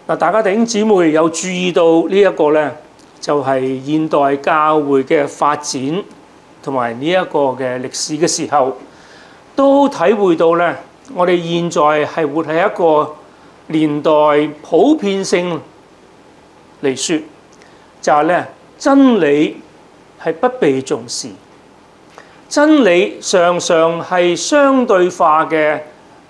嗱，大家弟兄姊妹有注意到呢一個咧，就係現代教會嘅發展同埋呢一個嘅歷史嘅時候，都體會到咧，我哋現在係活喺一個年代普遍性嚟説，就係咧真理係不被重視，真理常常係相對化嘅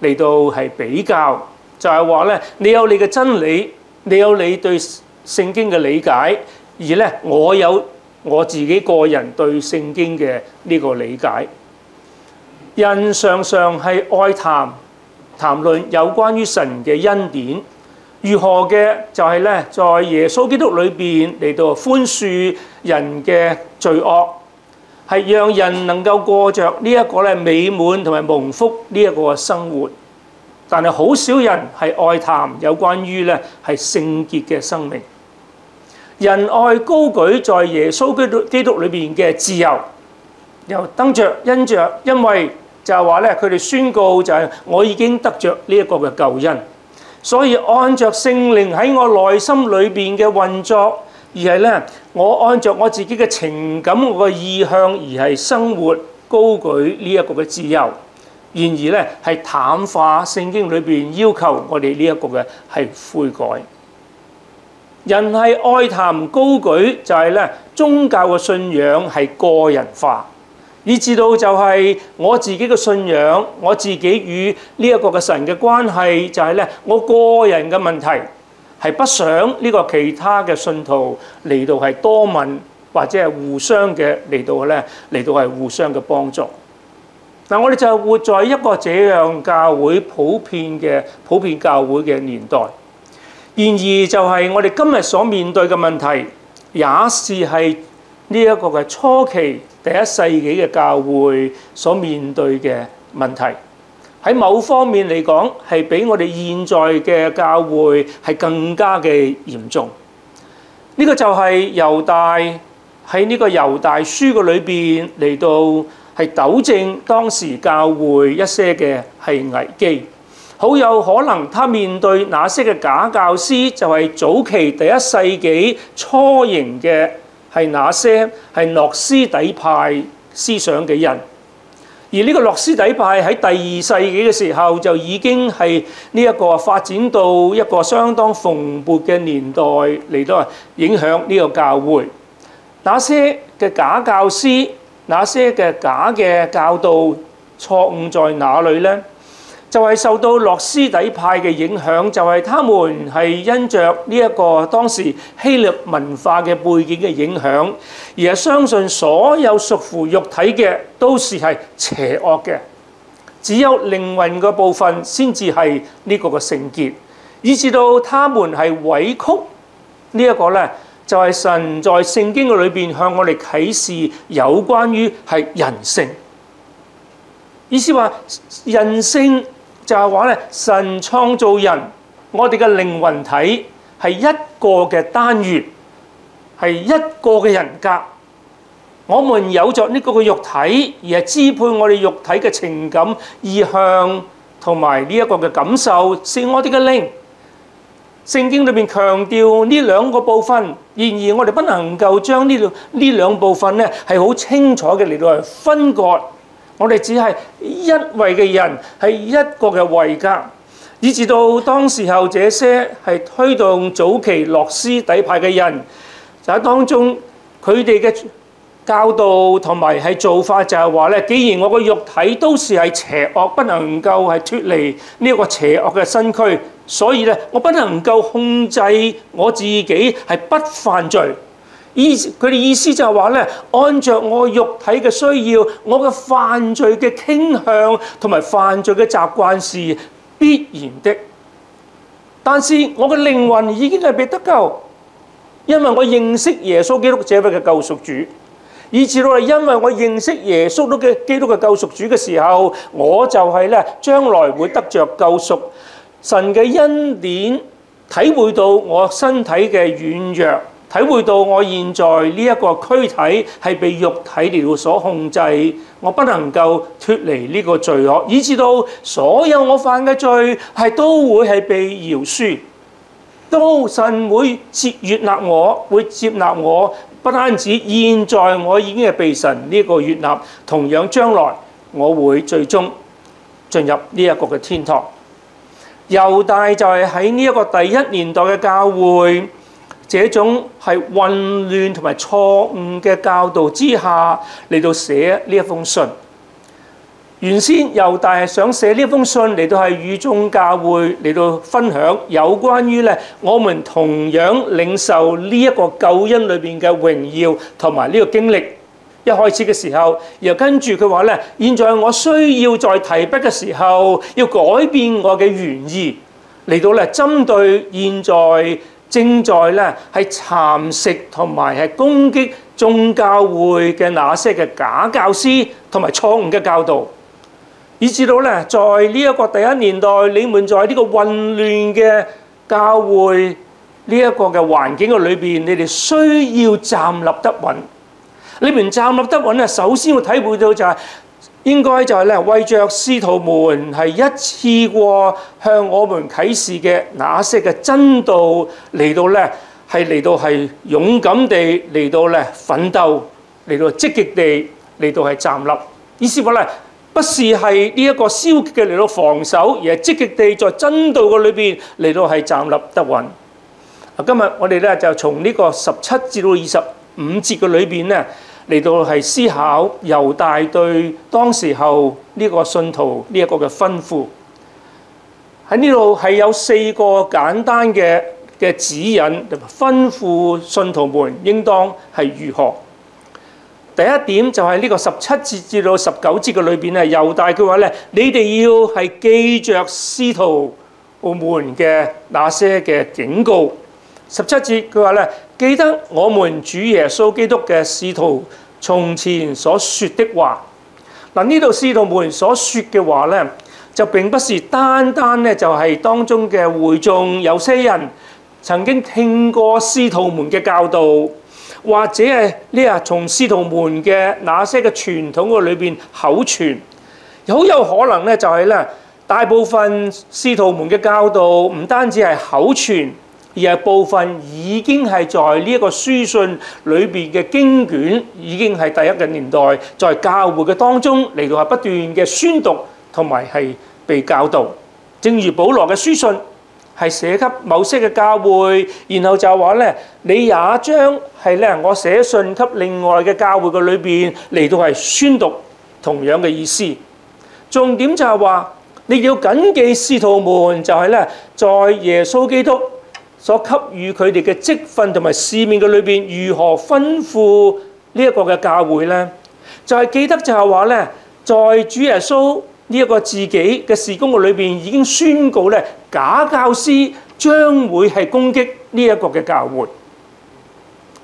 嚟到係比較，就係話咧，你有你嘅真理，你有你對聖經嘅理解，而咧我有我自己個人對聖經嘅呢個理解。人常常係愛談論有關於神嘅恩典，如何嘅就係咧，在耶穌基督裏邊嚟到寬恕人嘅罪惡，係讓人能夠過着呢一個咧美滿同埋蒙福呢一個生活。但係好少人係愛談有關於咧係聖潔嘅生命。人愛高舉在耶穌基督裏邊嘅自由，又因為就係話咧，佢哋宣告就係我已經得着呢一個嘅救恩，所以按着聖靈喺我內心裏邊嘅運作，而係咧我按着我自己嘅情感、我嘅意向而係生活高舉呢一個嘅自由。然而咧係淡化聖經裏邊要求我哋呢一個嘅係悔改。人係愛談高舉，就係咧宗教嘅信仰係個人化，以至到就係我自己嘅信仰，我自己與呢一個嘅神嘅關係，就係咧我個人嘅問題，係不想呢個其他嘅信徒嚟到係多問或者係互相嘅嚟到係互相嘅幫助。嗱，我哋就活在一個這樣教會普遍教會嘅年代。然而就係我哋今日所面對嘅問題，也是係呢一個嘅初期第一世紀嘅教會所面對嘅問題。喺某方面嚟講，係比我哋現在嘅教會係更加嘅嚴重。呢個就係猶大喺呢個猶大書嘅裏邊嚟到係糾正當時教會一些嘅係危機，好有可能他面對那些嘅假教師，就係早期第一世紀初型嘅係那些係諾斯底派思想嘅人，而呢個諾斯底派喺第二世紀嘅時候就已經係呢一個發展到一個相當蓬勃嘅年代嚟到影響呢個教會。那些嘅假教師，那些嘅假嘅教導錯誤在哪裏呢？就係受到諾斯底派嘅影響，就係他們係因着呢一個當時希臘文化嘅背景嘅影響，而係相信所有屬乎肉體嘅都是係邪惡嘅，只有靈魂嘅部分先至係呢個嘅聖潔，以至到他們係委曲呢一個咧，就係神在聖經嘅裏邊向我哋啟示有關於係人性，意思話人性就係話咧，神創造人，我哋嘅靈魂體係一個嘅單元，係一個嘅人格。我們有着呢個嘅肉體，而係支配我哋肉體嘅情感、意向同埋呢一個嘅感受，是我哋嘅靈。聖經裏邊強調呢兩個部分，然而我哋不能夠將呢兩部分咧係好清楚嘅嚟到係分割。我哋只係一位嘅人，係一個嘅位格，以至到當時候這些係推動早期諾斯底派嘅人，就喺當中佢哋嘅教導同埋係做法就係話咧，既然我個肉體都是係邪惡，不能夠係脫離呢一個邪惡嘅身軀，所以咧我不能夠控制我自己係不犯罪。佢哋意思就係話咧，按照我肉體嘅需要，我嘅犯罪嘅傾向同埋犯罪嘅習慣是必然的。但是我嘅靈魂已經係被得救，因為我認識耶穌基督這位嘅救贖主，以至到係因為我認識耶穌基督嘅救贖主嘅時候，我就係咧將來會得着救贖。神嘅恩典，體會到我身體嘅軟弱。體會到我現在呢一個軀體係被肉體嚟到所控制，我不能夠脫離呢個罪惡，以至到所有我犯嘅罪係都會係被饒恕。都神會接納我，會接納我。不單止現在我已經係被神呢個悅納，同樣將來我會最終進入呢一個嘅天堂。猶大就係喺呢一個第一年代嘅教會，這種係混亂同埋錯誤嘅教導之下嚟到寫呢一封信。原先猶大係想寫呢封信嚟到係與眾教會嚟到分享有關於咧我們同樣領受呢一個救恩裏邊嘅榮耀同埋呢個經歷。一開始嘅時候，然後跟住佢話咧，現在我需要在提筆嘅時候要改變我嘅原意，嚟到咧針對現在正在咧係蠶食同埋係攻擊眾教會嘅那些嘅假教師同埋錯誤嘅教導。以至到咧，在呢一個第一年代，你們在呢個混亂嘅教會呢一個嘅環境嘅裏邊，你哋需要站立得穩。你們站立得穩咧，首先要體會到就係應該就係咧，為着使徒們係一次過向我們啟示嘅那些嘅真道嚟到咧，係勇敢地嚟到咧奮鬥，嚟到積極地嚟到係站立。意思話咧，不是係呢一個消極嘅嚟到防守，而係積極地在真道嘅裏邊嚟到係站立得穩。今日我哋咧就從呢個17至到25節嘅裏邊咧嚟到係思考猶大對當時候呢個信徒呢一個嘅吩咐。喺呢度係有4個簡單嘅指引，吩咐信徒們應當係如何。第一點就係呢個17節至到19節嘅裏邊咧，猶大佢話咧，你哋要係記着使徒們嘅那些嘅警告。17節佢話咧，記得我們主耶穌基督嘅使徒從前所說的話。嗱，呢度使徒們所說嘅話咧，就並不是單單咧就係當中嘅會眾有些人曾經聽過使徒們嘅教導。或者係從使徒們嘅那些嘅傳統嘅裏邊口傳，好有可能咧就係咧大部分使徒們嘅教導唔單止係口傳，而係部分已經係在呢一個書信裏邊嘅經卷，已經係第一個年代在教會嘅當中嚟到係不斷嘅宣讀同埋係被教導。正如保羅嘅書信係寫給某些嘅教會，然後就話咧，你也將係咧我寫信給另外嘅教會嘅裏邊嚟到係宣讀同樣嘅意思。重點就係話，你要謹記使徒們就係咧，在耶穌基督所給予佢哋嘅職分同埋使命嘅裏邊，如何吩咐呢一個嘅教會咧？就係記得就係話咧，在主耶穌呢一個自己嘅事工嘅裏邊已經宣告咧，假教師將會係攻擊呢一個嘅教會。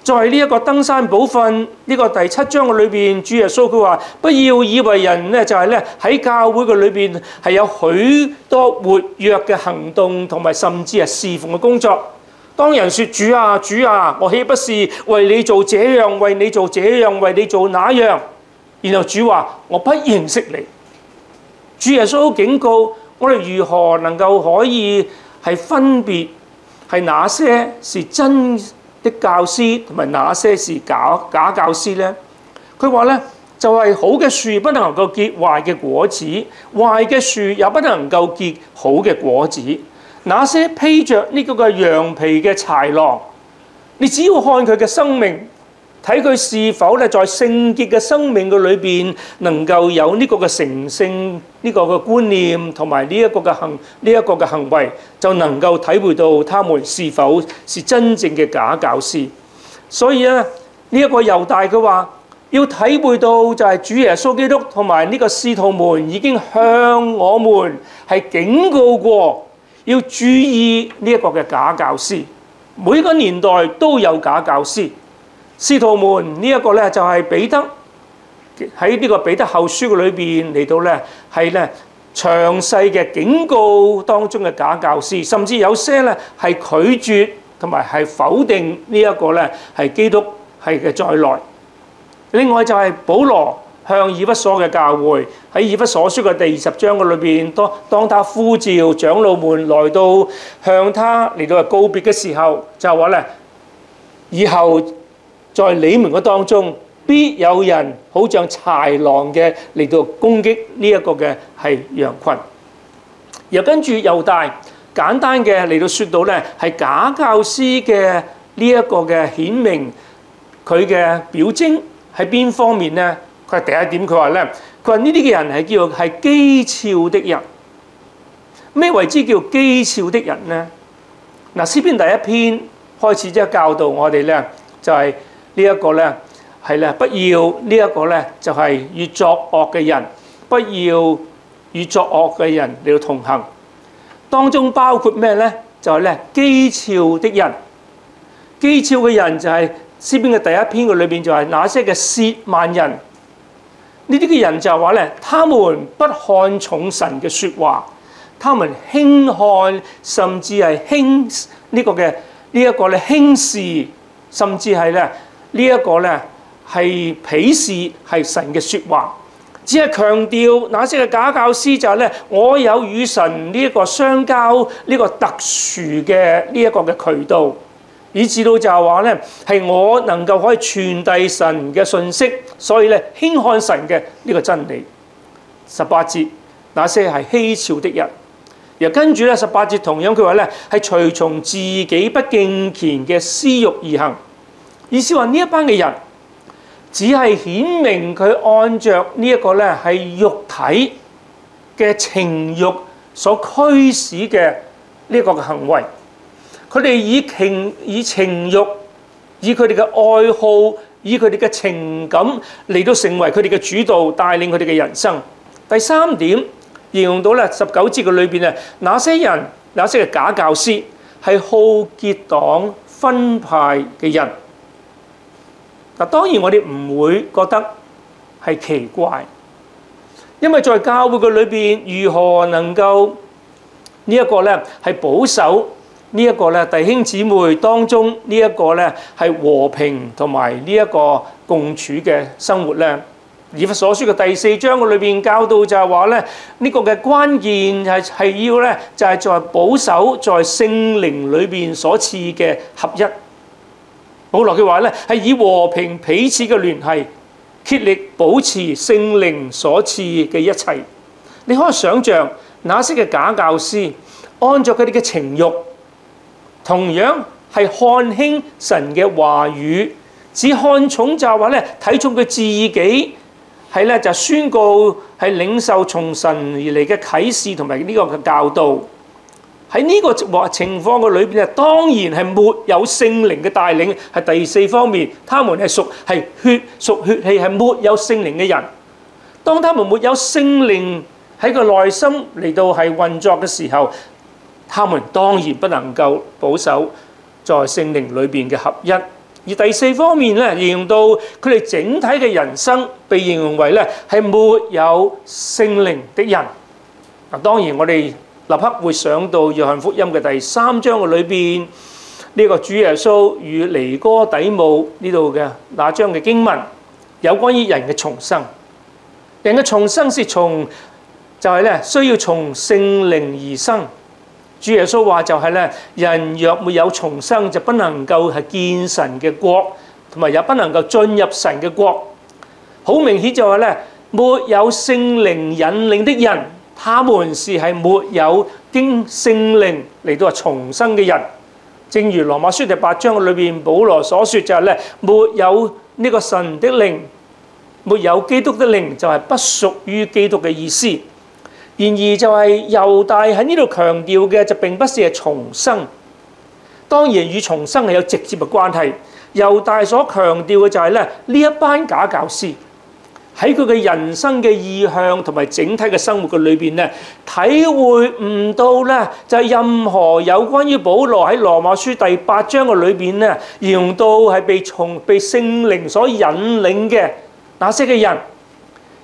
在呢一個登山寶訓呢個第7章嘅裏邊，主耶穌佢話：不要以為人咧就係咧喺教會嘅裏邊係有許多活躍嘅行動同埋甚至係侍奉嘅工作。當人説主啊主啊，我豈不是為你做這樣，為你做這樣，為你做那樣？然後主話：我不認識你。主耶穌警告我哋如何能夠可以係分別係哪些是真的教師同埋哪些是假教師呢？佢話咧就係好嘅樹不能夠結壞嘅果子，壞嘅樹也不能夠結好嘅果子。那些披着呢個嘅羊皮嘅豺狼，你只要看佢嘅生命，睇佢是否咧在聖潔嘅生命嘅裏邊能夠有呢個嘅成聖呢個嘅觀念同埋呢一個嘅行為，就能夠體會到他們是否是真正嘅假教師。所以咧呢一個猶大佢話要體會到就係主耶穌基督同埋呢個使徒們已經向我們係警告過。要注意呢一個嘅假教師，每個年代都有假教師。使徒們呢一個咧就係彼得喺呢個彼得後書嘅裏邊嚟到咧係咧詳細嘅警告當中嘅假教師，甚至有些咧係拒絕同埋係否定呢一個咧係基督係嘅在內。另外就係保羅向以弗所嘅教會喺以弗所書嘅第20章嘅裏邊，當他呼召長老們來到向他嚟到告別嘅時候，就話咧：以後在你們嘅當中，必有人好像豺狼嘅嚟到攻擊呢一個嘅係羊群。又跟住猶大簡單嘅嚟到説到咧，係假教師嘅呢一個嘅顯明，佢嘅表徵喺邊方面咧？佢係第一點，佢話咧，佢話呢啲嘅人係叫係譏誚的人。咩為之叫譏誚的人咧？嗱，詩篇第一篇開始即係教導我哋咧，就係呢一個咧係咧，不要呢一個咧就係與作惡嘅人，不要與作惡嘅人嚟到同行。當中包括咩咧？就係咧譏誚的人。譏誚嘅人就係詩篇嘅第一篇嘅裏邊就係那些嘅褻慢人。呢啲嘅人就係話咧，他們不看重神嘅説話，他們輕看甚至係輕呢個嘅呢一個咧輕視，甚至係咧呢一個咧係鄙視係神嘅説話，只係強調那些嘅假教師就係咧，我有與神呢一個相交呢個特殊嘅呢一個嘅渠道。以至到就係話咧，係我能夠可以傳遞神嘅信息，所以咧輕看神嘅呢個真理。18節，那些係譏誚的人。又跟住咧18節同樣佢話咧係隨從自己不敬虔嘅私慾而行。意思話呢一班嘅人只係顯明佢按着呢一個咧係肉體嘅情慾所驅使嘅呢一個嘅行為。佢哋以情慾、以佢哋嘅愛好、以佢哋嘅情感嚟到成為佢哋嘅主導，帶領佢哋嘅人生。第三點形容到咧19節嘅裏邊咧，那些人、那些嘅假教師係好結黨分派嘅人。嗱，當然我哋唔會覺得係奇怪，因為在教會嘅裏邊，如何能夠呢一個咧係保守？呢一個咧，弟兄姊妹當中呢一個咧係和平同埋呢一個共處嘅生活咧。以弗所書嘅第4章嘅裏邊教導就係話咧，呢個嘅關鍵係要咧就係在保守在聖靈裏邊所賜嘅合一。保羅嘅話咧係以和平彼此嘅聯繫，竭力保持聖靈所賜嘅一切。你可以想象那些嘅假教師按照佢哋嘅情慾，同樣係看輕神嘅話語，只看重就係話咧睇重佢自己，係咧就宣告係領受從神而嚟嘅啟示同埋呢個嘅教導。喺呢個情況嘅裏邊啊，當然係沒有聖靈嘅帶領，係第4方面，他們係屬血氣，係沒有聖靈嘅人。當他們沒有聖靈喺個內心嚟到係運作嘅時候，他們當然不能夠保守在聖靈裏邊嘅合一。而第4方面咧，形容到佢哋整體嘅人生被形容為咧係沒有聖靈的人。嗱，當然我哋立刻會想到約翰福音嘅第3章嘅裏邊呢個主耶穌與尼哥底母呢度嘅那章嘅經文，有關於人嘅重生。人嘅重生是從就係咧需要從聖靈而生。主耶穌話就係咧，人若沒有重生，就不能夠係見神嘅國，同埋也不能夠進入神嘅國。好明顯就係咧，沒有聖靈引領的人，他們是係沒有經聖靈嚟到重生嘅人。正如羅馬書第8章裏邊保羅所說就係咧，沒有呢個神的靈，沒有基督的靈，就係不屬於基督嘅意思。然而就係猶大喺呢度強調嘅就並不是係重生，當然與重生係有直接嘅關係。猶大所強調嘅就係咧，呢一班假教師喺佢嘅人生嘅意向同埋整體嘅生活嘅裏邊咧，體會唔到咧就係任何有關於保羅喺羅馬書第8章嘅裏邊咧，形容到係被聖靈所引領嘅那些嘅人。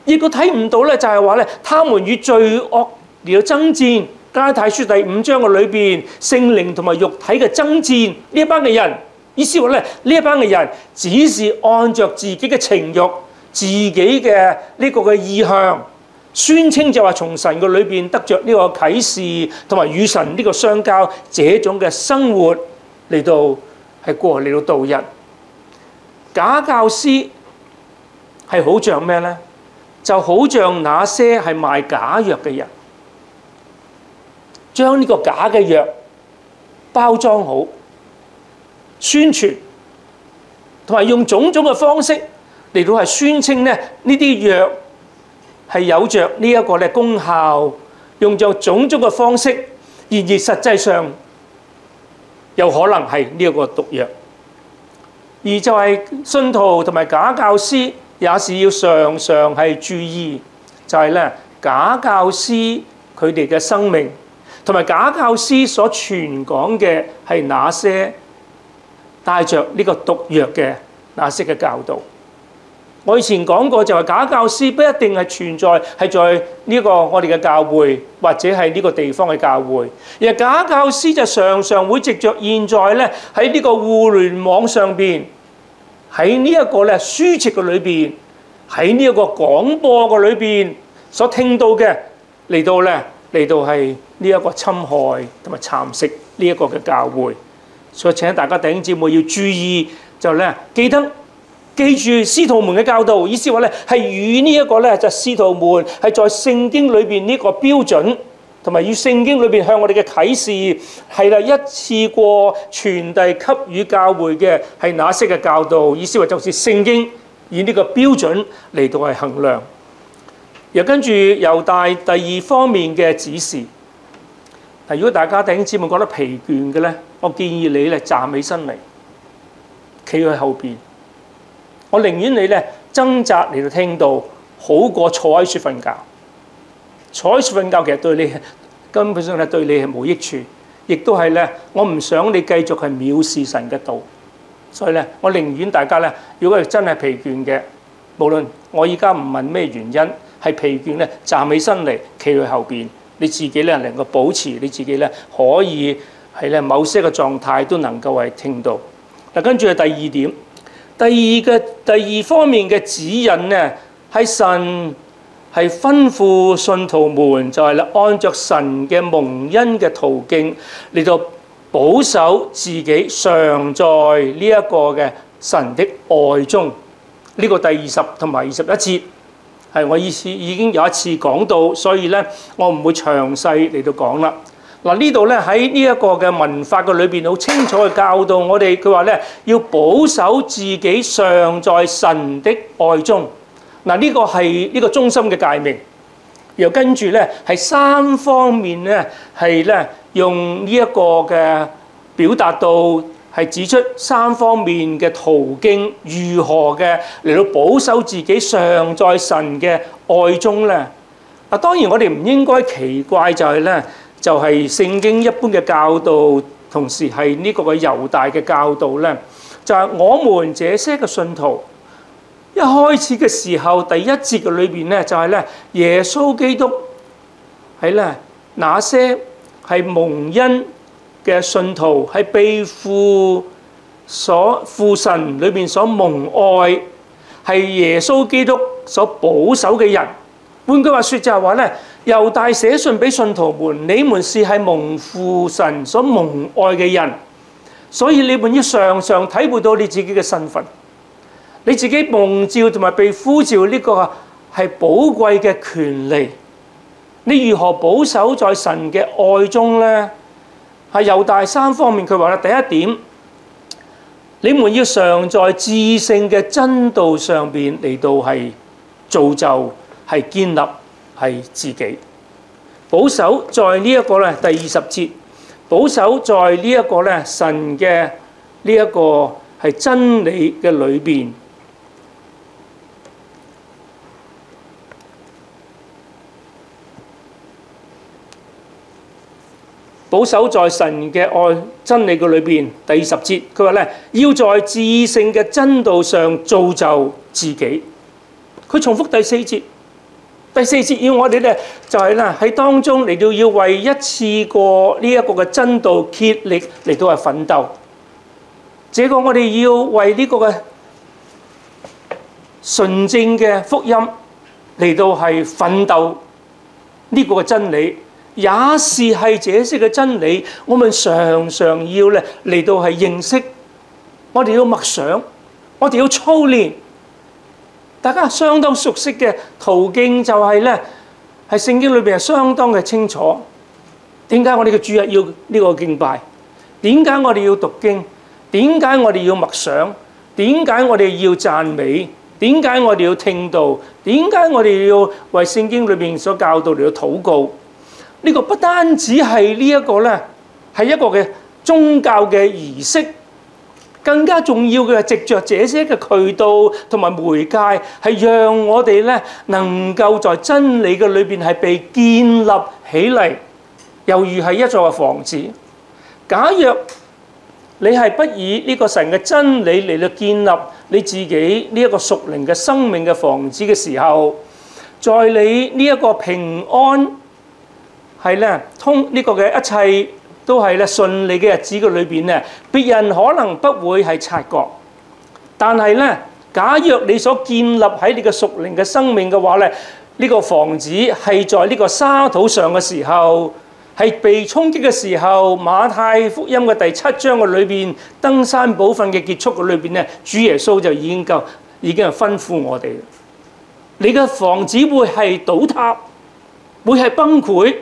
亦都睇唔到咧，就係話咧，他們與罪惡嚟到爭戰。加拉太書第5章嘅裏邊，聖靈同埋肉體嘅爭戰，呢一班嘅人，意思話咧，呢一班嘅人只是按着自己嘅情慾，自己嘅呢個嘅意向，宣稱就話從神嘅裏邊得着呢個啟示，同埋與神呢個相交這種嘅生活嚟到嚟到度日。假教師係好像咩呢？就好像那些係賣假藥嘅人，將呢個假嘅藥包裝好、宣傳，同埋用種種嘅方式嚟到宣稱呢啲藥係有着呢一個嘅功效，用咗種種嘅方式，然而實際上有可能係呢一個毒藥。而就係信徒同埋假教師，也是要常常係注意，就係咧假教師佢哋嘅生命，同埋假教師所傳講嘅係那些帶着呢個毒藥嘅那些嘅教導。我以前講過，就係假教師不一定係存在係在呢個我哋嘅教會，或者係呢個地方嘅教會，而假教師就常常會藉着現在咧喺呢個互聯網上邊，喺呢一個咧書籍嘅裏邊，喺呢一個廣播嘅裏邊所聽到嘅嚟到係呢一個侵害同埋蠶食呢一個嘅教會。所以請大家弟兄姊妹要注意，就咧記住使徒們嘅教導，意思話咧係與呢一個咧就使徒們係在聖經裏邊呢個標準，同埋與聖經裏邊向我哋嘅啟示係啦一次過傳遞給予教會嘅係那些嘅教導，意思話就是聖經以呢個標準嚟到係衡量。又跟住猶大第二方面嘅指示。如果大家弟兄姊妹覺得疲倦嘅咧，我建議你咧站起身嚟，企喺後邊。我寧願你咧掙扎嚟到聽到，好過坐喺樹瞓覺。坐喺樹瞓覺其實對你根本上係對你係冇益處，亦都係咧我唔想你繼續係藐視神嘅道。所以咧，我寧願大家咧，如果係真係疲倦嘅，無論我依家唔問咩原因，係疲倦咧，站起身嚟，企喺後邊，你自己咧能夠保持你自己咧可以係咧某些嘅狀態都能夠係聽到。嗱，跟住係第二點。第二方面嘅指引呢，係神係吩咐信徒們就係啦，按着神嘅蒙恩嘅途徑嚟到保守自己常在呢一個嘅神的愛中。呢個第20同埋21節係我意思已經有一次講到，所以咧我唔會詳細嚟到講啦。嗱，呢度咧喺呢一個嘅文法嘅裏邊好清楚嘅教導我哋，佢話咧要保守自己常在神的愛中。嗱，呢個係呢個中心嘅誡命。又跟住咧係三方面咧係咧用呢一個嘅表達到係指出三方面嘅途徑，如何嘅嚟到保守自己常在神嘅愛中咧。嗱，當然我哋唔應該奇怪就係咧。就係聖經一般嘅教導，同時係呢個嘅猶大嘅教導咧。就係我們這些嘅信徒，一開始嘅時候，第一節嘅裏邊咧，就係咧耶穌基督係咧那些係蒙恩嘅信徒，係被父神裏邊所蒙愛，係耶穌基督所保守嘅人。換句話説就係話咧。猶大寫信俾信徒們，你們是係蒙父神所蒙愛嘅人，所以你們要常常體會到你自己嘅身份，你自己蒙召同埋被呼召呢個係寶貴嘅權利。你如何保守在神嘅愛中呢？係猶大三方面，佢話啦，第一點，你們要常在至聖嘅真道上邊嚟到係造就，係建立。係自己保守在呢一個咧第20節，保守在呢一個咧神嘅呢一個係真理嘅裏邊，保守在神嘅愛真理嘅裏邊。第20節佢話咧，要在至聖嘅真道上造就自己。佢重複第4節。第4節要我哋咧就係啦喺當中嚟到要為一次過呢一個嘅真道竭力嚟到係奮鬥。這個我哋要為呢個嘅純正嘅福音嚟到係奮鬥呢個嘅真理，也是這些嘅真理，我們常常要咧嚟到係認識，我哋要默想，我哋要操練。大家相當熟悉嘅途徑就係咧，係聖經裏邊係相當嘅清楚。點解我哋嘅主日要呢個敬拜？點解我哋要讀經？點解我哋要默想？點解我哋要讚美？點解我哋要聽道？點解我哋要為聖經裏邊所教導嚟到禱告？呢個不單止係呢一個咧，係一個嘅宗教嘅儀式，更加重要嘅係藉着這些嘅渠道同埋媒介，係讓我哋咧能夠在真理嘅裏邊係被建立起嚟，猶如係一座嘅房子。假若你係不以呢個神嘅真理嚟到建立你自己呢一個屬靈嘅生命嘅房子嘅時候，在你呢一個平安係咧通呢個嘅一切都係咧順利嘅日子嘅裏邊咧，別人可能不會係察覺，但係咧，假若你所建立喺你嘅屬靈嘅生命嘅話咧，呢個房子係在呢個沙土上嘅時候，係被衝擊嘅時候，馬太福音嘅第7章嘅裏邊，登山寶訓嘅結束嘅裏邊咧，主耶穌就已經係吩咐我哋，你嘅房子會係倒塌，會係崩潰。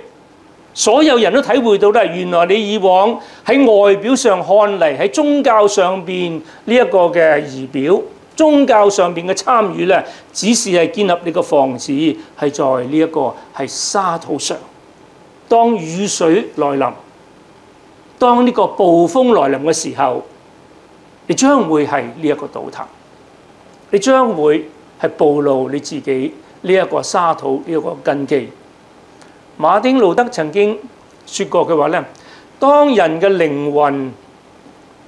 所有人都體會到咧，原來你以往喺外表上看嚟，喺宗教上邊呢一個嘅儀表，宗教上邊嘅參與咧，只是係建立你個房子係在呢一個係沙土上。當雨水來臨，當呢個暴風來臨嘅時候，你將會係呢一個倒塌，你將會係暴露你自己呢一個沙土呢一個根基。馬丁路德曾經說過嘅話咧，當人嘅靈魂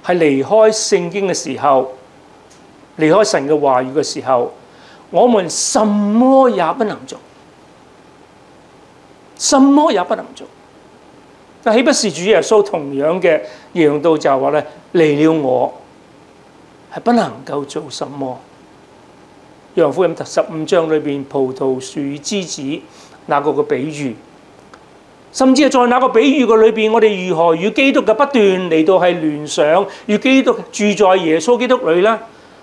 係離開聖經嘅時候，離開神嘅話語嘅時候，我們什麼也不能做，什麼也不能做。但豈不是主耶穌同樣嘅形容到就係話咧，離了我係不能夠做什麼。約翰福音15章裏邊葡萄樹枝子那個嘅比喻。甚至係在那個比喻嘅裏邊，我哋如何與基督嘅不斷嚟到係聯想，與基督住在耶穌基督裏咧，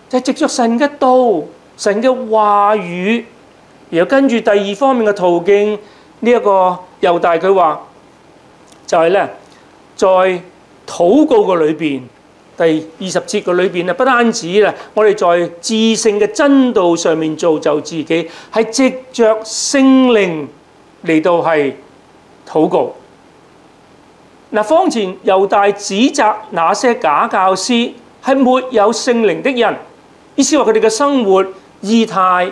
就係藉着神嘅道、神嘅話語，然後跟住第二方面嘅途徑，呢一個猶大佢話就係咧，在禱告嘅裏邊，第20節嘅裏邊咧，不單止咧，我哋在至聖嘅真道上面造就自己，係藉着聖靈嚟到係禱告。嗱，方前猶大指責那些假教師係沒有聖靈的人，意思話佢哋嘅生活意態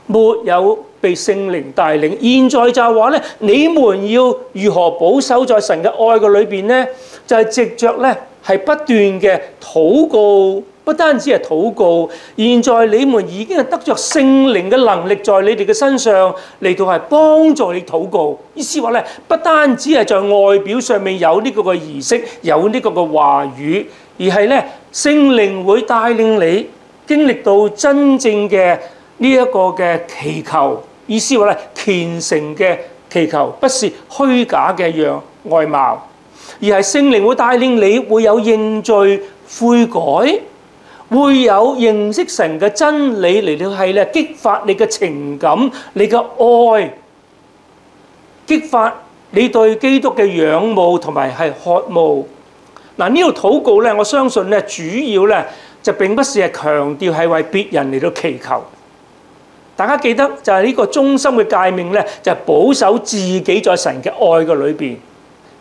沒有被聖靈帶領。現在就係話咧，你們要如何保守在神嘅愛嘅裏邊咧？就係藉着咧係不斷嘅禱告。不單止係禱告，現在你們已經係得着聖靈嘅能力在你哋嘅身上嚟到係幫助你禱告。意思話咧，不單止係在外表上面有呢個嘅儀式，有呢個嘅話語，而係咧聖靈會帶領你經歷到真正嘅呢一個嘅祈求。意思話咧，虔誠嘅祈求，不是虛假嘅樣外貌，而係聖靈會帶領你會有認罪悔改。會有認識神嘅真理嚟到係咧激發你嘅情感、你嘅愛，激發你對基督嘅仰慕同埋係渴慕。嗱，呢個禱告咧，我相信咧主要咧就並不是係強調係為別人嚟到祈求。大家記得就係呢個中心嘅誡命咧，就係保守自己在神嘅愛嘅裏邊。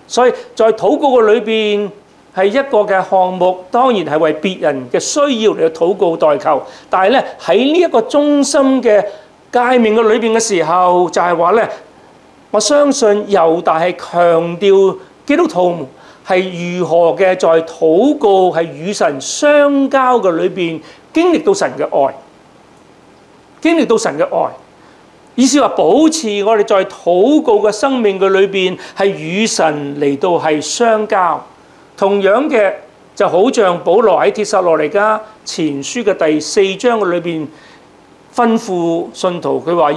所以在禱告嘅裏邊，係一個嘅項目，當然係為別人嘅需要嚟禱告代求。但係咧喺呢一個中心嘅誡命嘅裏邊嘅時候，就係話咧，我相信猶大係強調基督徒係如何嘅在禱告係與神相交嘅裏邊經歷到神嘅愛，經歷到神嘅愛。意思話保持我哋在禱告嘅生命嘅裏邊係與神嚟到係相交。同樣嘅就好像保羅喺帖撒羅尼迦前書嘅第4章嘅裏邊吩咐信徒，佢話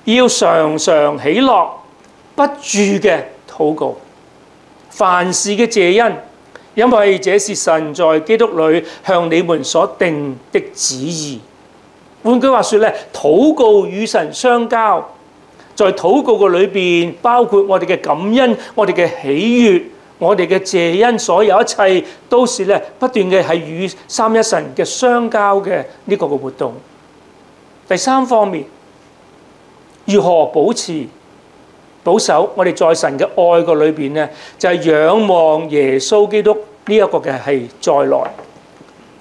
要常常喜樂，不住嘅禱告，凡事嘅謝恩，因為這是神在基督裏向你們所定的旨意。換句話說咧，禱告與神相交，在禱告嘅裏邊，包括我哋嘅感恩、我哋嘅喜悅、我哋嘅謝恩，所有一切都是咧不斷嘅係與三一神嘅相交嘅呢個嘅活動。第三方面，如何保守我哋在神嘅愛嘅裏邊呢？就係仰望耶穌基督呢一個嘅係再來，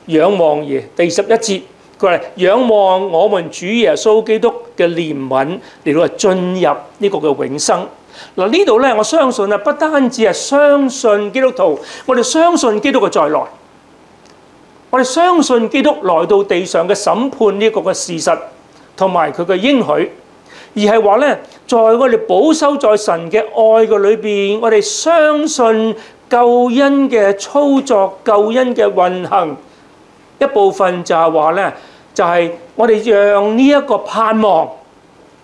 仰望第11節，佢話仰望我們主耶穌基督嘅憐憫嚟到進入呢個嘅永生。嗱，呢度咧，我相信啊，不單止係相信基督徒，我哋相信基督嘅再來，我哋相信基督來到地上嘅審判呢個嘅事實，同埋佢嘅應許。而係話咧，在我哋保守在神嘅愛嘅裏邊，我哋相信救恩嘅操作、救恩嘅運行，一部分就係話咧，就係我哋讓呢一個盼望，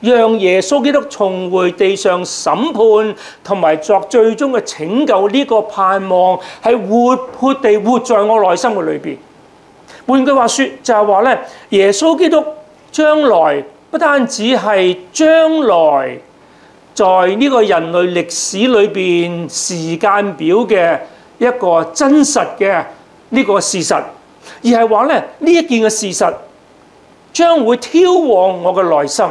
讓耶穌基督重回地上審判，同埋作最終嘅拯救呢個盼望，係活潑地活在我內心嘅裏邊。換句話說，就係話咧，耶穌基督將來。不單止係將來在呢個人類歷史裏邊時間表嘅一個真實嘅呢個事實，而係話咧，呢一件嘅事實將會挑旺我嘅內心，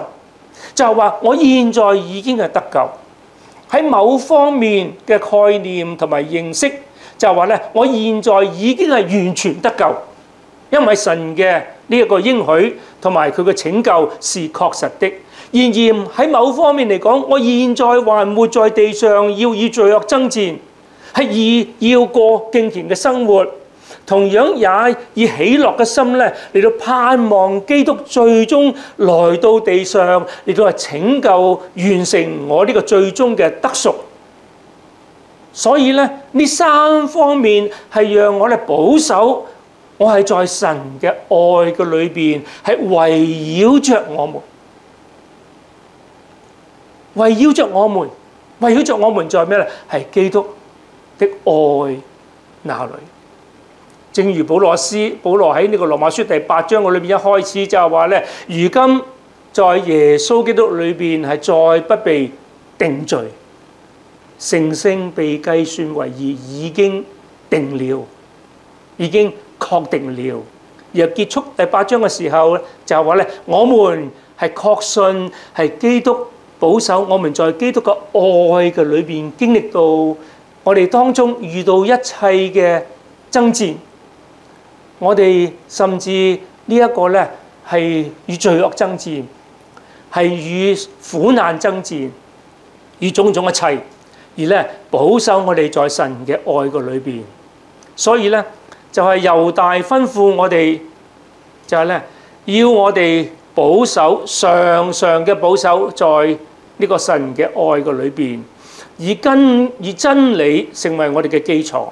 就係話我現在已經係得救，喺某方面嘅概念同埋認識，就係話咧，我現在已經係完全得救，因為神嘅呢一個應許同埋佢嘅拯救是確實的。然而喺某方面嚟講，我現在還活在地上，要與罪惡爭戰，係要過敬虔嘅生活，同樣也以喜樂嘅心咧嚟到盼望基督最終來到地上，嚟到係拯救完成我呢個最終嘅得贖。所以咧，呢三方面係讓我哋保守。我係在神嘅愛嘅裏邊，係圍繞着我們，圍繞着我們，圍繞着我們在咩咧？係基督的愛那裏。正如保羅喺呢個羅馬書第8章嘅裏邊一開始就係話咧，如今在耶穌基督裏邊係再不被定罪，成聖被計算為義，已經定了，已經確定了。而結束第8章嘅時候咧，就係話咧，我們係確信係基督保守我們在基督嘅愛嘅裏邊經歷到我哋當中遇到一切嘅爭戰，我哋甚至呢一個咧係與罪惡爭戰，係與苦難爭戰，與種種一切，而咧保守我哋在神嘅愛嘅裏邊。所以咧。就係猶大吩咐我哋，就係咧要我哋保守，常常嘅保守在呢個神嘅愛嘅裏邊，以真理成為我哋嘅基礎，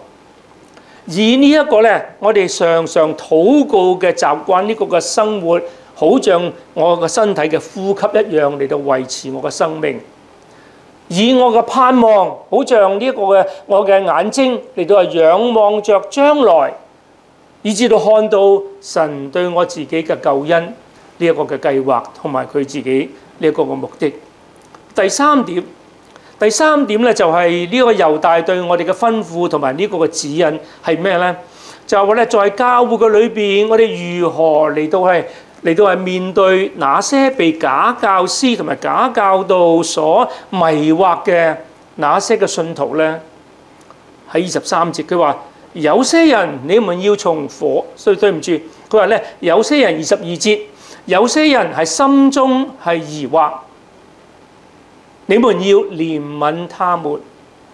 以呢一個咧我哋常常禱告嘅習慣，呢個嘅生活，好像我嘅身體嘅呼吸一樣嚟到維持我嘅生命。以我嘅盼望，好像呢一個嘅我嘅眼睛嚟到係仰望着將來。以至到看到神對我自己嘅救恩呢一個嘅計劃，同埋佢自己呢一個嘅目的。第三點咧就係呢個猶大對我哋嘅吩咐同埋呢個嘅指引係咩咧？就係話咧，在教會嘅裏邊，我哋如何嚟到係面對那些被假教師同埋假教導所迷惑嘅那些嘅信徒咧？喺23節佢話。有些人你們要從火，所以對唔住，佢話咧，有些人22節，有些人係心中係疑惑，你們要憐憫他們。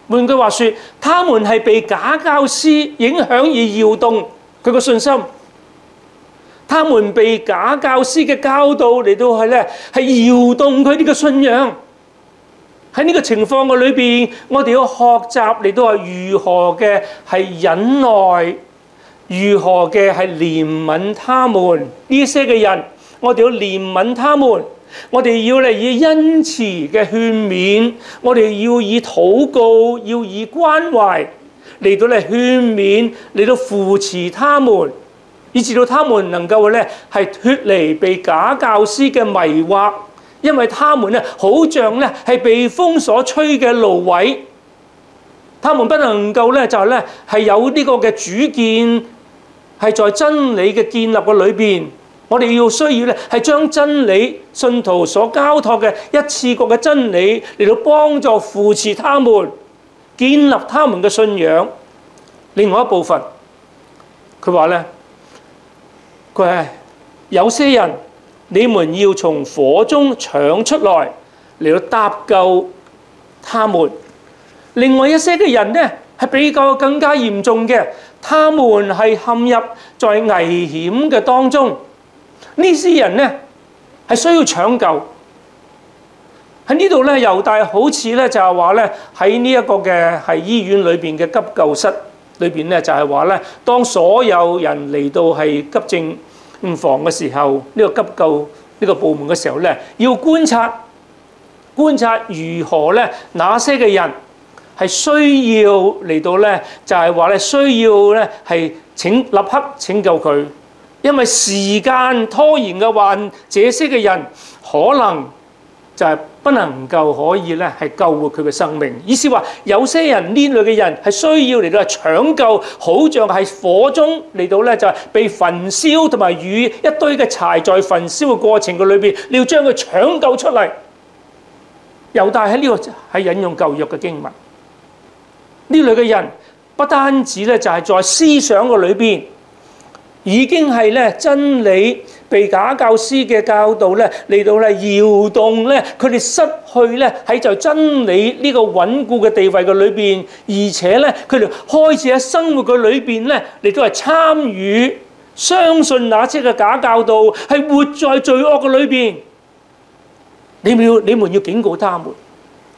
換句話說，他們係被假教師影響而搖動佢個信心，他們被假教師嘅教導嚟到係咧係搖動佢哋嘅信仰。喺呢個情況嘅裏邊，我哋要學習嚟到係如何嘅係忍耐，如何嘅係憐憫他們呢些嘅人，我哋要憐憫他們，我哋要嚟以恩慈嘅勸勉，我哋要以禱告，要以關懷嚟到嚟勸勉，嚟到扶持他們，以至到他們能夠咧係脫離被假教師嘅迷惑，因為他們咧好像咧係被風所吹嘅蘆葦，他們不能夠咧就係咧係有呢個嘅主見，係在真理嘅建立嘅裏邊。我哋要需要咧係將真理信徒所交託嘅一次過嘅真理嚟到幫助扶持他們，建立他們嘅信仰。另外一部分，佢話咧，佢係有些人，你們要從火中搶出來嚟到搭救他們。另外一些嘅人呢，係比較更加嚴重嘅，他們係陷入在危險嘅當中。呢些人呢係需要搶救。喺呢度咧，猶大好似咧就係話咧喺呢一個嘅係醫院裏邊嘅急救室裏邊咧，就係話咧，當所有人嚟到係急症房嘅時候，呢個急救呢個部門嘅時候咧，要觀察如何咧，哪些嘅人係需要嚟到咧，就係話咧需要咧係立刻拯救佢。因為時間拖延嘅話，這些嘅人可能就係不能夠可以咧係救活佢嘅生命。意思話有些人呢類嘅人係需要嚟到搶救，好像係火中嚟到咧就係被焚燒，同埋與一堆嘅柴在焚燒嘅過程嘅裏邊，你要將佢搶救出嚟。猶大喺呢個係引用舊約嘅經文。呢類嘅人不單止咧就係在思想嘅裏邊，已經係咧真理被假教師嘅教導咧嚟到咧搖動咧，佢哋失去咧喺就真理呢個穩固嘅地位嘅裏邊，而且咧佢哋開始喺生活嘅裏邊咧嚟到係參與相信那些嘅假教導，係活在罪惡嘅裏邊。你們要警告他們，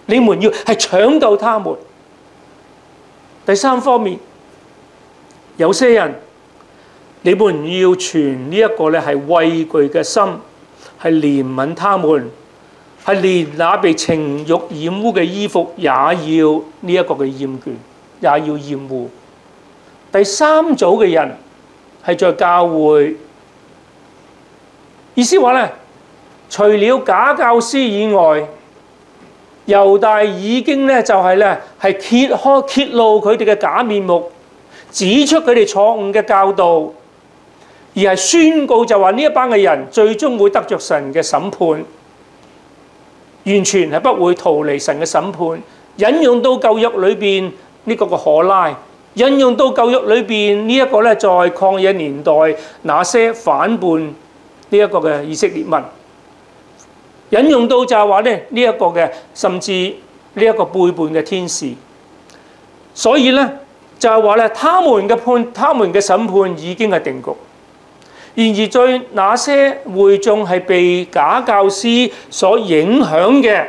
你們要係搶救他們。第三方面，有些人，你們要存呢一個咧係畏懼嘅心，係憐憫他們，係連那被情慾染污嘅衣服也要呢一個嘅厭倦，也要厭惡。第三組嘅人係在教會，意思話咧，除了假教師以外，猶大已經咧就係咧係揭露佢哋嘅假面目，指出佢哋錯誤嘅教導。而係宣告就話呢一班嘅人最終會得着神嘅審判，完全係不會逃離神嘅審判。引用到舊約裏邊呢個嘅可拉，引用到舊約裏邊呢一個咧在曠野年代那些反叛呢一個嘅以色列民，引用到就係話咧呢一個嘅甚至呢一個背叛嘅天使。所以咧就係話咧他們嘅審判已經係定局。然而，在那些會眾係被假教師所影響嘅、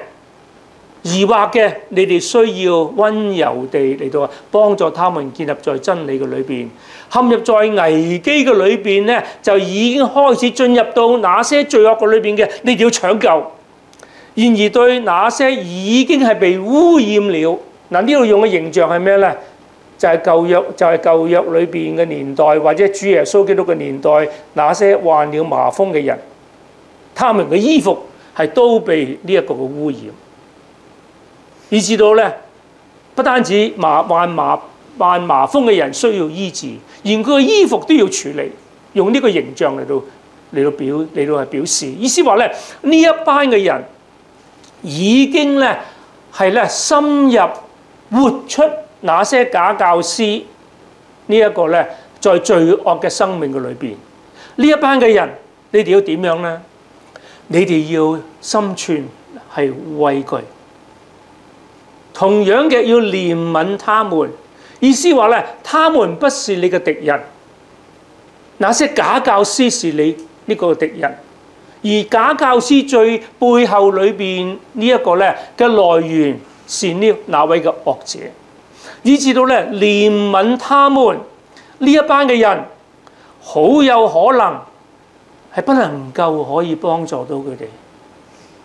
疑惑嘅，你哋需要溫柔地嚟到幫助他們建立在真理嘅裏邊。陷入在危機嘅裏邊咧，就已經開始進入到那些罪惡嘅裏邊嘅，你哋要搶救。然而，對那些已經係被污染了，嗱呢度用嘅形象係咩咧？就係舊約裏邊嘅年代，或者主耶穌基督嘅年代，那些患了麻風嘅人，他們嘅衣服係都被呢一個嘅污染，以至到咧不單止患麻風嘅人需要醫治，連佢嘅衣服都要處理，用呢個形象嚟到表示，意思話咧呢一班嘅人已經咧係咧深入活出那些假教師呢一個咧，在罪惡嘅生命嘅裏邊，呢一班嘅人，你哋要點樣咧？你哋要心存係畏懼，同樣嘅要憐憫他們。意思話咧，他們不是你嘅敵人，那些假教師是你呢個敵人，而假教師最背後裏邊呢一個咧嘅來源是呢那位嘅惡者。以至到咧憐憫他們呢一班嘅人，好有可能係不能夠可以幫助到佢哋，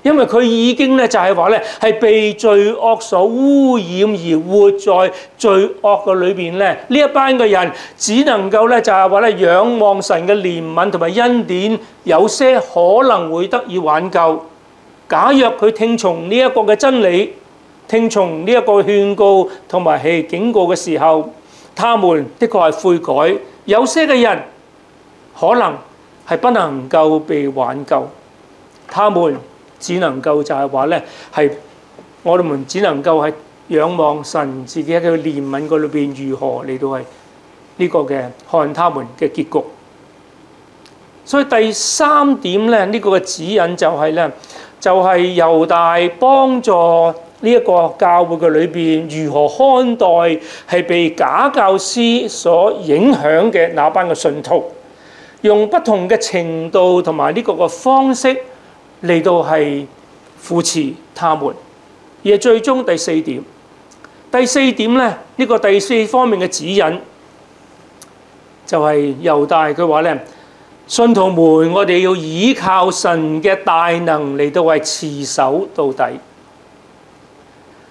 因為佢已經咧就係話咧係被罪惡所污染而活在罪惡嘅裏邊咧。呢一班嘅人只能夠咧就係話咧仰望神嘅憐憫同埋恩典，有些可能會得以挽救。假若佢聽從呢一個嘅真理，聽從呢一個勸告同埋係警告嘅時候，他們的確係悔改。有些嘅人可能係不能夠被挽救，他們只能夠就係話咧，係我哋只能夠係仰望神自己喺佢憐憫嗰裏邊如何嚟到係呢個嘅看他們嘅結局。所以第三點咧，呢個嘅指引就係咧，就係猶大幫助呢一個教會嘅裏邊如何看待係被假教師所影響嘅那班嘅信徒，用不同嘅程度同埋呢個嘅方式嚟到係扶持他們。而最終第四點咧，呢個第四方面嘅指引就係猶大佢話咧，信徒們，我哋要依靠神嘅大能嚟到係持守到底。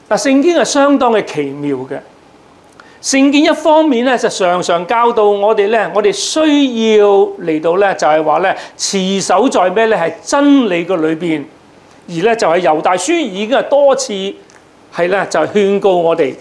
嗱，聖經係相當嘅奇妙嘅。聖經一方面咧就常常教導我哋咧，我哋需要嚟到咧就係話咧持守在咩咧係真理嘅裏邊，而咧就係猶大書已經係多次係咧就係勸告我哋。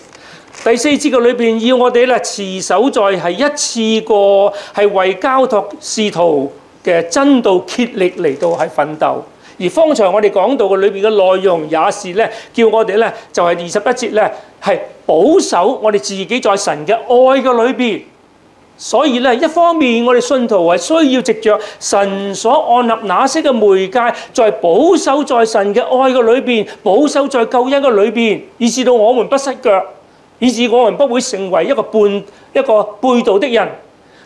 第四節嘅裏邊要我哋咧持守在係一次過係為交託使徒嘅真道竭力嚟到係奮鬥。而方才我哋講到嘅裏邊嘅內容也是咧叫我哋咧就係21節咧係保守我哋自己在神嘅愛嘅裏邊。所以咧一方面我哋信徒係需要藉着神所按立那些嘅媒介，在保守在神嘅愛嘅裏邊，保守在救恩嘅裏邊，以致到我們不失腳，以致我們不會成為一個背道的人。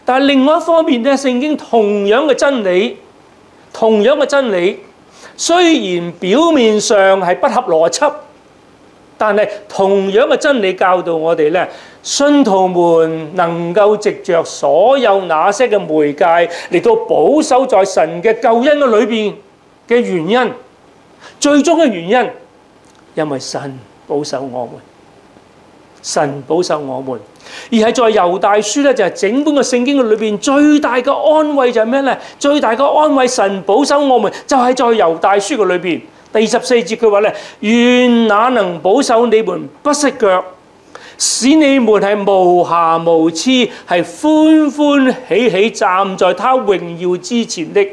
但係另外一方面咧，聖經同樣嘅真理，雖然表面上係不合邏輯，但係同樣嘅真理教導我哋咧，信徒們能夠藉着所有那些嘅媒介嚟到保守在神嘅救恩嘅裏邊嘅原因，最終嘅原因，因為神保守我們。神保守我們，而係在猶大書咧，就係整本嘅聖經嘅裏邊最大嘅安慰就係咩咧？最大嘅安慰，神保守我們，就係在猶大書嘅裏邊第14節佢話咧：願那能保守你們不失腳，使你們係無瑕無疵，係歡歡喜喜站在他榮耀之前的。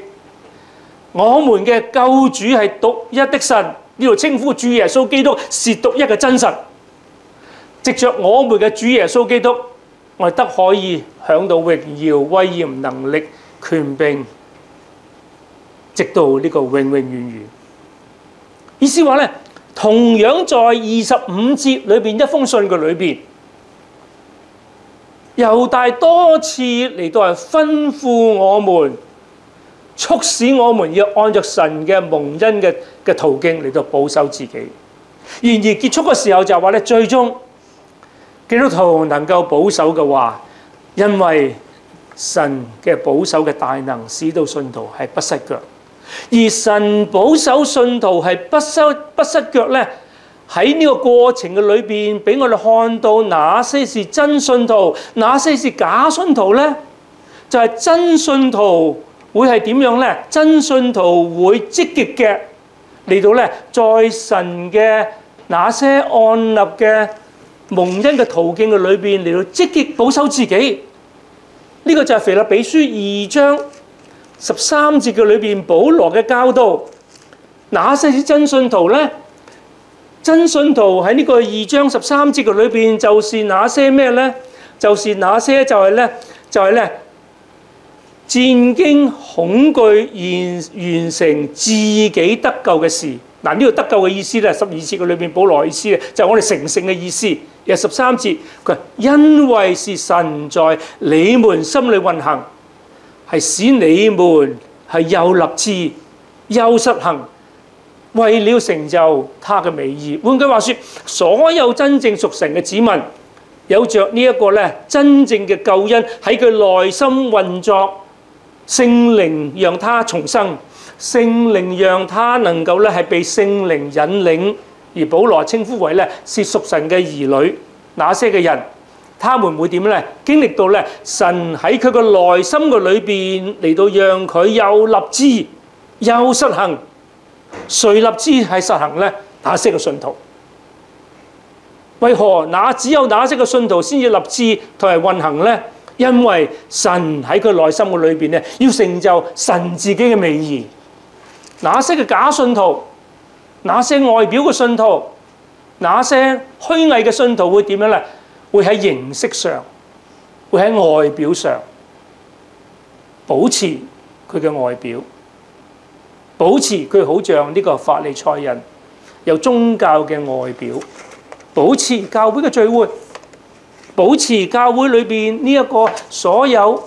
我們嘅救主係獨一的神，呢度稱呼主耶穌基督是獨一嘅真神。藉着我們嘅主耶穌基督，我哋得可以享到榮耀、威嚴、能力、權柄，直到呢個永永遠遠。意思話咧，同樣在25節裏邊一封信嘅裏邊，猶大多次嚟到係吩咐我們，促使我們要按照神嘅蒙恩嘅途徑嚟到保守自己。然而結束嘅時候就話咧，最終基督徒能夠保守嘅話，因為神嘅保守嘅大能，使到信徒係不失腳。而神保守信徒係不失腳咧，喺呢個過程嘅裏邊，俾我哋看到哪些是真信徒，哪些是假信徒咧？就係真信徒會係點樣咧？真信徒會積極嘅嚟到咧，在神嘅那些按立嘅蒙恩嘅途徑嘅裏邊嚟到積極保守自己。呢個就係腓立比書2章13節嘅裏邊保羅嘅教導。哪些是真信徒咧？真信徒喺呢個2章13節嘅裏邊就是那些咩咧？就是那些就係咧戰驚恐懼完成自己得救嘅事。嗱，呢個得救嘅意思咧，12節嘅裏邊保羅意思就係我哋成聖嘅意思。有13節佢話，因為是神在你們心裏運行，係使你們係又立志又實行，為了成就他嘅美意。換句話說，所有真正屬神嘅子民，有着呢一個咧真正嘅救恩喺佢內心運作，聖靈讓他重生，聖靈讓他能夠咧係被聖靈引領，而保羅稱呼為咧是屬神嘅兒女。那些嘅人，他們會點咧？經歷到咧神喺佢個內心嘅裏邊嚟到讓佢又立志又實行。誰立志係實行咧？那些嘅信徒。為何只有那些嘅信徒先至立志同埋運行咧？因為神喺佢內心嘅裏邊咧，要成就神自己嘅美意。那些嘅假信徒，那些外表嘅信徒，那些虛偽嘅信徒會點樣咧？會喺形式上，會喺外表上保持佢嘅外表，保持佢好像呢個法利賽人有宗教嘅外表，保持教會嘅聚會，保持教會裏邊呢一個所有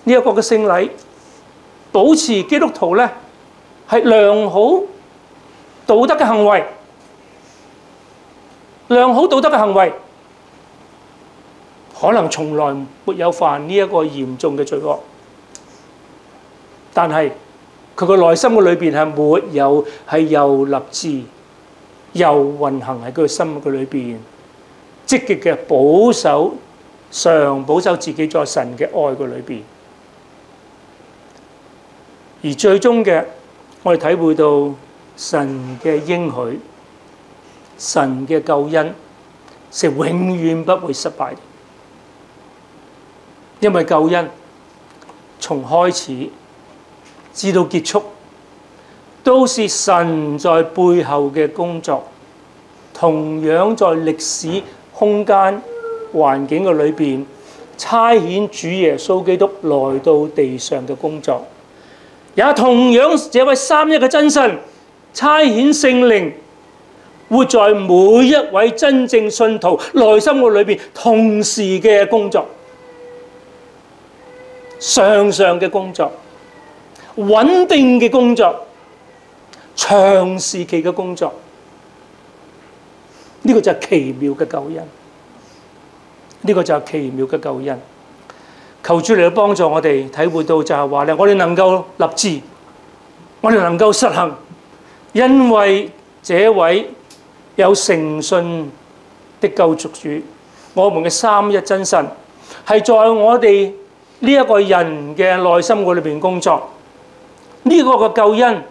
呢一個嘅聖禮，保持基督徒咧係良好道德嘅行為，良好道德嘅行為，可能從來沒有犯呢一個嚴重嘅罪惡，但係佢個內心嘅裏邊係沒有係又立志又運行喺佢嘅心嘅裏邊，積極嘅保守自己在神嘅愛嘅裏邊，而最終嘅我哋體會到神嘅應許，神嘅救恩是永遠不會失敗的，因為救恩從開始至到結束，都是神在背後嘅工作，同樣在歷史空間環境嘅裏邊差遣主耶穌基督來到地上嘅工作，也同樣這位三一嘅真神差遣聖靈活在每一位真正信徒內心嘅裏邊同時嘅工作，常常嘅工作，穩定嘅工作，長時期嘅工作，呢個就係奇妙嘅救恩，呢個就係奇妙嘅救恩。求主嚟到幫助我哋體會到就係話咧，我哋能夠立志，我哋能夠實行，因為這位有誠信的救贖主，我們嘅三一真神係在我哋呢一個人嘅內心裏邊工作。呢個嘅救恩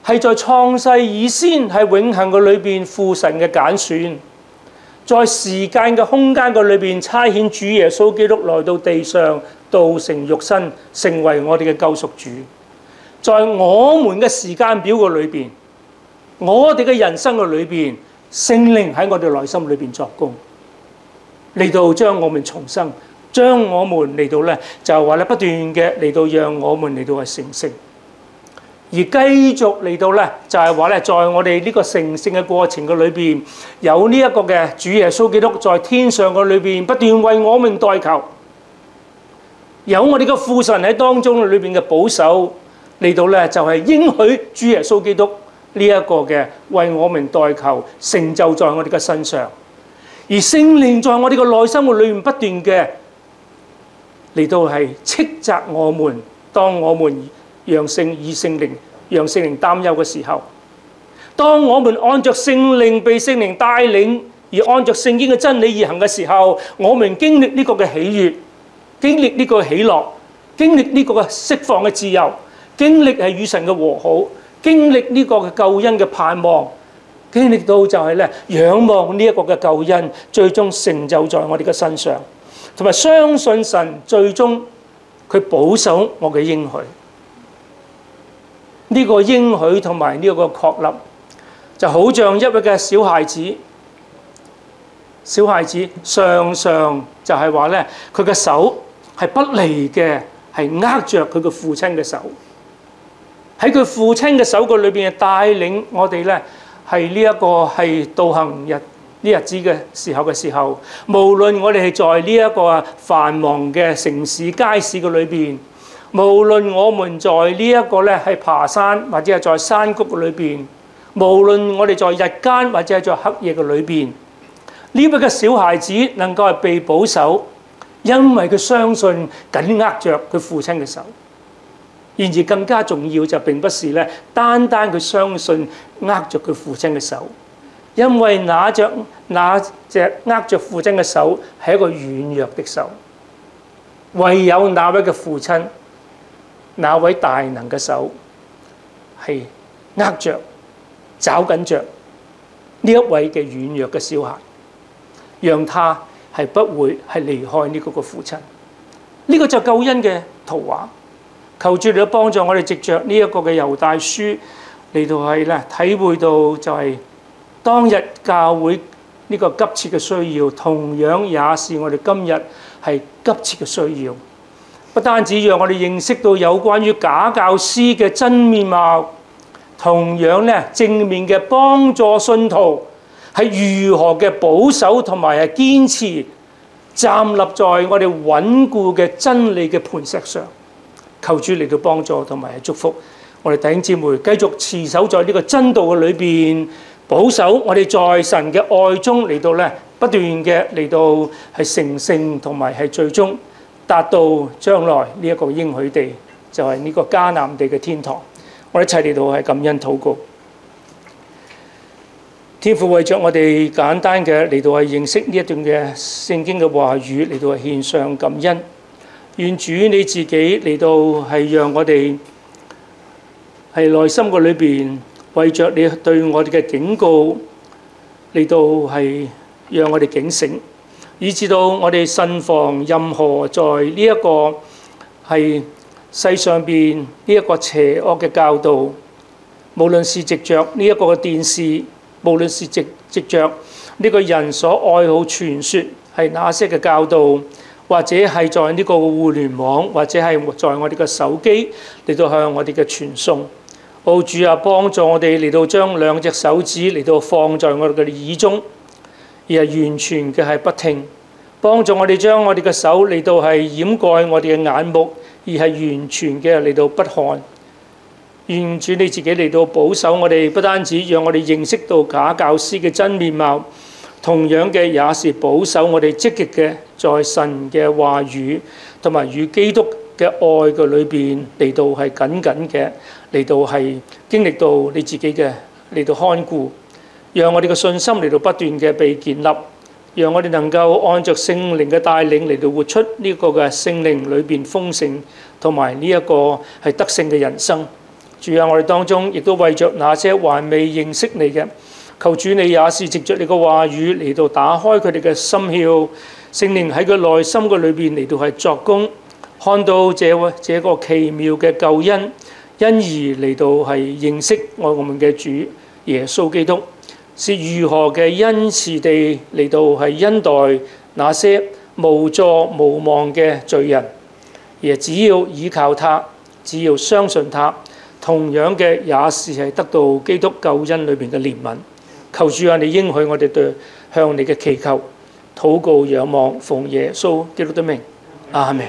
係在創世以先係永恆嘅裏邊父神嘅揀選，在時間嘅空間嘅裏邊差遣主耶穌基督來到地上，道成肉身，成為我哋嘅救贖主。在我們嘅時間表嘅裏邊，我哋嘅人生嘅裏邊，聖靈喺我哋內心裏邊作工，嚟到將我們重生，將我們嚟到咧就係話咧不斷嘅嚟到讓我們嚟到係成聖。而繼續嚟到咧，就係話咧，在我哋呢個成聖嘅過程嘅裏邊，有呢一個嘅主耶穌基督在天上嘅裏邊不斷為我們代求，有我哋嘅父神喺當中裏邊嘅保守嚟到咧，就係應許主耶穌基督呢一個嘅為我們代求，成就在我哋嘅身上。而聖靈在我哋嘅內心嘅裏面不斷嘅嚟到係斥責我們，當我們讓聖靈擔憂嘅時候，當我們按着聖靈被聖靈帶領，而按着聖經嘅真理而行嘅時候，我們經歷呢個嘅喜悅，經歷呢個喜樂，經歷呢個嘅釋放嘅自由，經歷係與神嘅和好，經歷呢個嘅救恩嘅盼望，經歷到就係咧仰望呢一個嘅救恩最終成就在我哋嘅身上，同埋相信神最終佢保守我嘅應許。呢個應許同埋呢個確立，就好像一位嘅小孩子常常就係話咧，佢嘅手係不離嘅，係握着佢嘅父親嘅手，喺佢父親嘅手嘅裏邊帶領我哋咧，係呢一個係道行呢日子嘅時候，無論我哋係在呢一個繁忙嘅城市街市嘅裏邊。無論我們在呢一個咧係爬山或者係在山谷嘅裏邊，無論我哋在日間或者係在黑夜嘅裏邊，呢位嘅小孩子能夠係被保守，因為佢相信緊握着佢父親嘅手，然而更加重要就並不是咧，單單佢相信握着佢父親嘅手，因為那隻握着父親嘅手係一個軟弱的手，唯有那位嘅父親，那位大能嘅手係握着、抓緊着呢一位嘅軟弱嘅小孩，讓他係不會係離開呢個父親。呢個就係救恩嘅圖畫。求主嚟到幫助我哋，藉着呢一個嘅猶大書嚟到係咧體會到就係當日教會呢個急切嘅需要，同樣也是我哋今日係急切嘅需要。不單止讓我哋認識到有關於假教師嘅真面貌，同樣咧正面嘅幫助信徒係如何嘅保守同埋係堅持站立在我哋穩固嘅真理嘅磐石上。求主嚟到幫助同埋祝福我哋弟兄姊妹，繼續持守在呢個真道嘅裏邊，保守我哋在神嘅愛中嚟到咧不斷嘅嚟到係成聖同埋係最終達到將來呢一個應許地，就係呢個迦南地嘅天堂。我哋一齊嚟到係感恩禱告。天父為着我哋簡單嘅嚟到係認識呢一段嘅聖經嘅話語，嚟到係獻上感恩。願主你自己嚟到係讓我哋係內心嘅裏邊，為着你對我哋嘅警告嚟到係讓我哋警醒，以至到我哋慎防任何在呢一個係世上邊呢一個邪惡嘅教導，無論是藉着呢一個嘅電視，無論是藉着呢個人所愛好傳說係那些嘅教導，或者係在呢個互聯網，或者係在我哋嘅手機嚟到向我哋嘅傳送。奧主啊，幫助我哋嚟到將兩隻手指嚟到放在我哋嘅耳中，而係完全嘅係不聽。幫助我哋將我哋嘅手嚟到係掩蓋我哋嘅眼目，而係完全嘅嚟到不看。願主你自己嚟到保守我哋，不單止讓我哋認識到假教師嘅真面貌，同樣嘅也是保守我哋積極嘅在神嘅話語同埋與基督嘅愛嘅裏邊嚟到係緊緊嘅嚟到係經歷到你自己嘅嚟到看顧，讓我哋嘅信心嚟到不斷嘅被建立，讓我哋能夠按着聖靈嘅帶領嚟到活出呢個嘅聖靈裏邊豐盛同埋呢一個係得勝嘅人生。主啊，我哋當中亦都為着那些還未認識你嘅，求主你也是藉着你嘅話語嚟到打開佢哋嘅心竅，聖靈喺佢內心嘅裏邊嚟到係作工，看到這個奇妙嘅救恩，因而嚟到係認識我們嘅主耶穌基督是如何嘅恩慈地嚟到係恩待那些無助無望嘅罪人，而只要依靠他，只要相信他，同樣嘅也是係得到基督救恩裏邊嘅憐憫。求主啊，你應許我哋對向你嘅祈求、禱告、仰望，奉耶穌基督的名，阿們。